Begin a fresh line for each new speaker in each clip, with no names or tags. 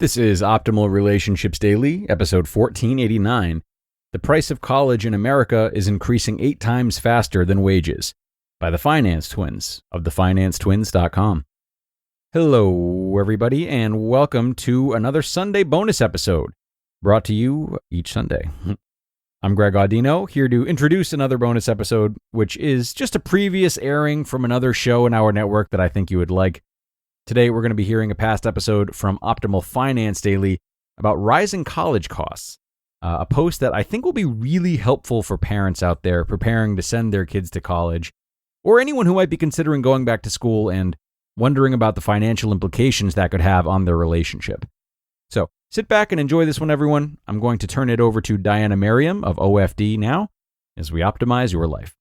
This is Optimal Relationships Daily, episode 1489. The price of college in America is increasing 8 times faster than wages, by the Finance Twins of thefinancetwins.com. Hello, everybody, and welcome to another Sunday bonus episode, brought to you each Sunday. I'm Greg Audino, here to introduce another bonus episode, which is just a previous airing from another show in our network that I think you would like. Today, we're going to be hearing a past episode from Optimal Finance Daily about rising college costs, a post that I think will be really helpful for parents out there preparing to send their kids to college, or anyone who might be considering going back to school and wondering about the financial implications that could have on their relationship. So sit back and enjoy this one, everyone. I'm going to turn it over to Diana Merriam of OFD now as we optimize your life.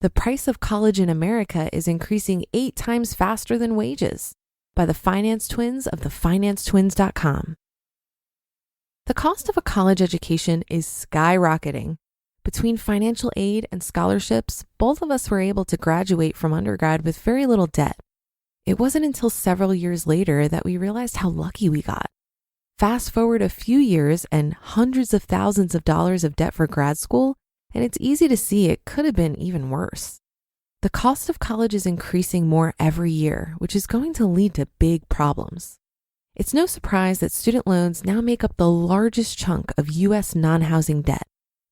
The price of college in America is increasing 8 times faster than wages, by the Finance Twins of thefinancetwins.com. The cost of a college education is skyrocketing. Between financial aid and scholarships, both of us were able to graduate from undergrad with very little debt. It wasn't until several years later that we realized how lucky we got. Fast forward a few years and hundreds of thousands of dollars of debt for grad school, and it's easy to see it could have been even worse. The cost of college is increasing more every year, which is going to lead to big problems. It's no surprise that student loans now make up the largest chunk of U.S. non-housing debt.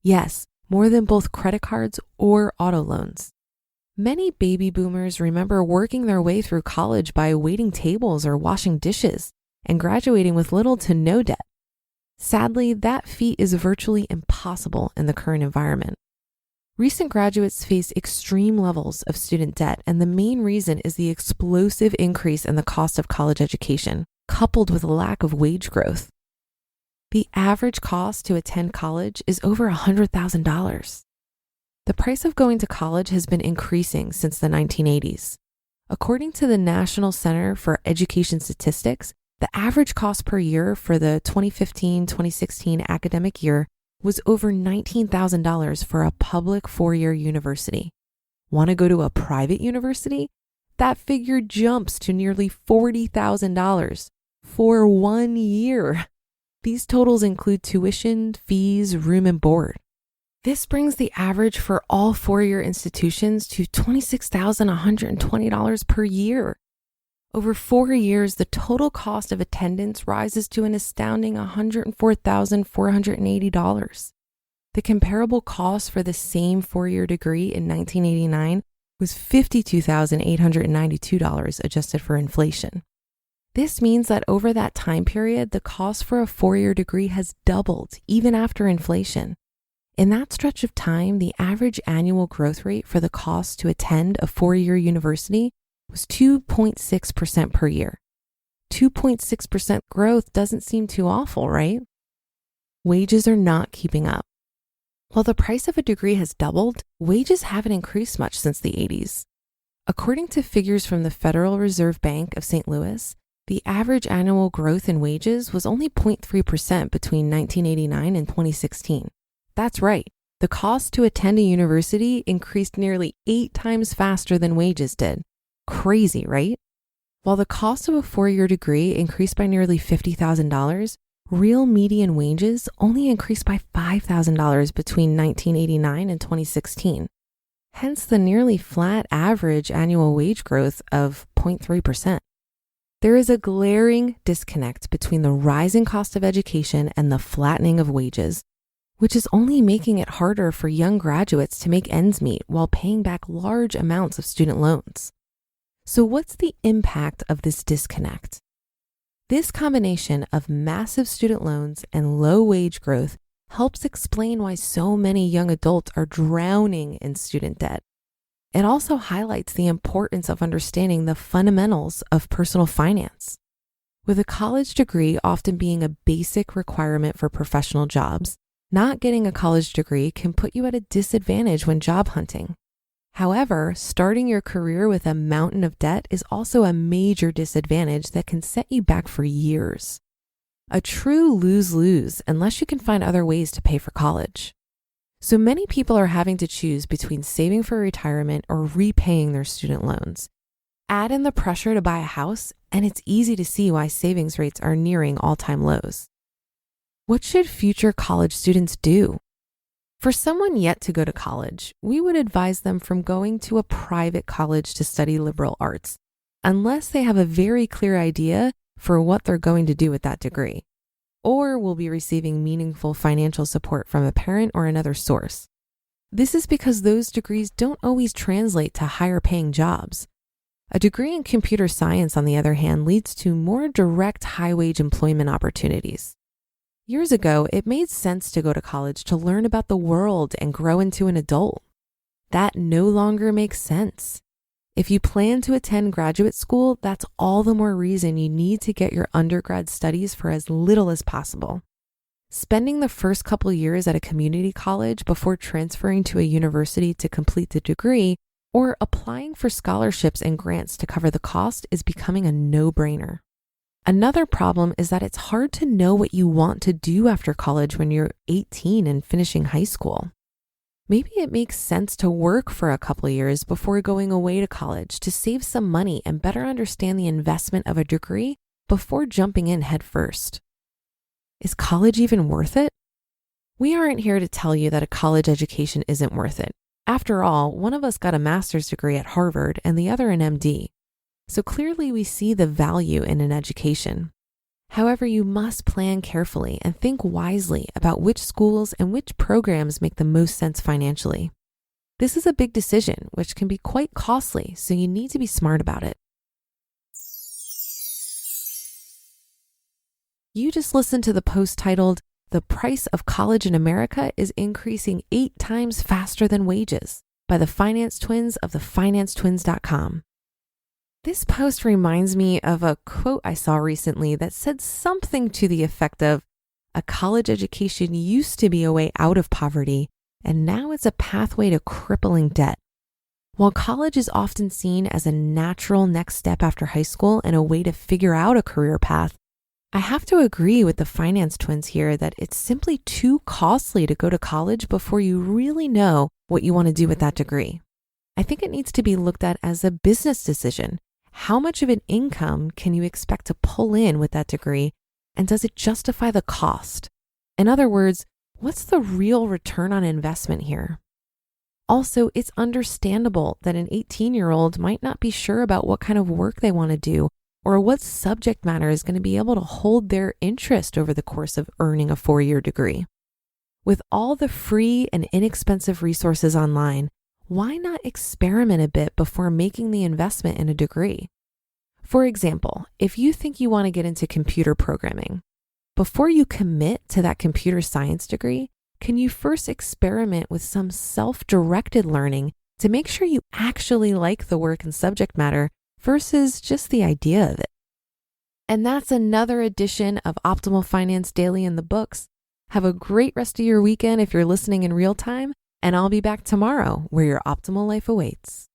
Yes, more than both credit cards or auto loans. Many baby boomers remember working their way through college by waiting tables or washing dishes and graduating with little to no debt. Sadly, that feat is virtually impossible in the current environment. Recent graduates face extreme levels of student debt, and the main reason is the explosive increase in the cost of college education, coupled with a lack of wage growth. The average cost to attend college is over $100,000. The price of going to college has been increasing since the 1980s. According to the National Center for Education Statistics, the average cost per year for the 2015-2016 academic year was over $19,000 for a public 4-year university. Want to go to a private university? That figure jumps to nearly $40,000 for 1 year. These totals include tuition, fees, room, and board. This brings the average for all 4-year institutions to $26,120 per year. Over 4 years, the total cost of attendance rises to an astounding $104,480. The comparable cost for the same 4-year degree in 1989 was $52,892 adjusted for inflation. This means that over that time period, the cost for a 4-year degree has doubled even after inflation. In that stretch of time, the average annual growth rate for the cost to attend a 4-year university was 2.6% per year. 2.6% growth doesn't seem too awful, right? Wages are not keeping up. While the price of a degree has doubled, wages haven't increased much since the 80s. According to figures from the Federal Reserve Bank of St. Louis, the average annual growth in wages was only 0.3% between 1989 and 2016. That's right. The cost to attend a university increased nearly 8 times faster than wages did. Crazy, right? While the cost of a 4-year degree increased by nearly $50,000, real median wages only increased by $5,000 between 1989 and 2016. Hence the nearly flat average annual wage growth of 0.3%. There is a glaring disconnect between the rising cost of education and the flattening of wages, which is only making it harder for young graduates to make ends meet while paying back large amounts of student loans. So what's the impact of this disconnect? This combination of massive student loans and low wage growth helps explain why so many young adults are drowning in student debt. It also highlights the importance of understanding the fundamentals of personal finance. With a college degree often being a basic requirement for professional jobs, not getting a college degree can put you at a disadvantage when job hunting. However, starting your career with a mountain of debt is also a major disadvantage that can set you back for years. A true lose-lose unless you can find other ways to pay for college. So many people are having to choose between saving for retirement or repaying their student loans. Add in the pressure to buy a house, and it's easy to see why savings rates are nearing all-time lows. What should future college students do? For someone yet to go to college, we would advise them from going to a private college to study liberal arts, unless they have a very clear idea for what they're going to do with that degree, or will be receiving meaningful financial support from a parent or another source. This is because those degrees don't always translate to higher paying jobs. A degree in computer science, on the other hand, leads to more direct high-wage employment opportunities. Years ago, it made sense to go to college to learn about the world and grow into an adult. That no longer makes sense. If you plan to attend graduate school, that's all the more reason you need to get your undergrad studies for as little as possible. Spending the first couple years at a community college before transferring to a university to complete the degree or applying for scholarships and grants to cover the cost is becoming a no-brainer. Another problem is that it's hard to know what you want to do after college when you're 18 and finishing high school. Maybe it makes sense to work for a couple of years before going away to college to save some money and better understand the investment of a degree before jumping in head first. Is college even worth it? We aren't here to tell you that a college education isn't worth it. After all, one of us got a master's degree at Harvard and the other an MD. So clearly we see the value in an education. However, you must plan carefully and think wisely about which schools and which programs make the most sense financially. This is a big decision, which can be quite costly, so you need to be smart about it. You just listened to the post titled, "The Price of College in America is Increasing 8 Times Faster Than Wages" by the finance twins of thefinancetwins.com. This post reminds me of a quote I saw recently that said something to the effect of, "A college education used to be a way out of poverty, and now it's a pathway to crippling debt." While college is often seen as a natural next step after high school and a way to figure out a career path, I have to agree with the finance twins here that it's simply too costly to go to college before you really know what you want to do with that degree. I think it needs to be looked at as a business decision. How much of an income can you expect to pull in with that degree, and does it justify the cost? In other words, what's the real return on investment here? Also, it's understandable that an 18-year-old might not be sure about what kind of work they want to do or what subject matter is going to be able to hold their interest over the course of earning a 4-year degree. With all the free and inexpensive resources online, why not experiment a bit before making the investment in a degree? For example, if you think you want to get into computer programming, before you commit to that computer science degree, can you first experiment with some self-directed learning to make sure you actually like the work and subject matter versus just the idea of it? And that's another edition of Optimal Finance Daily in the books. Have a great rest of your weekend if you're listening in real time, and I'll be back tomorrow where your optimal life awaits.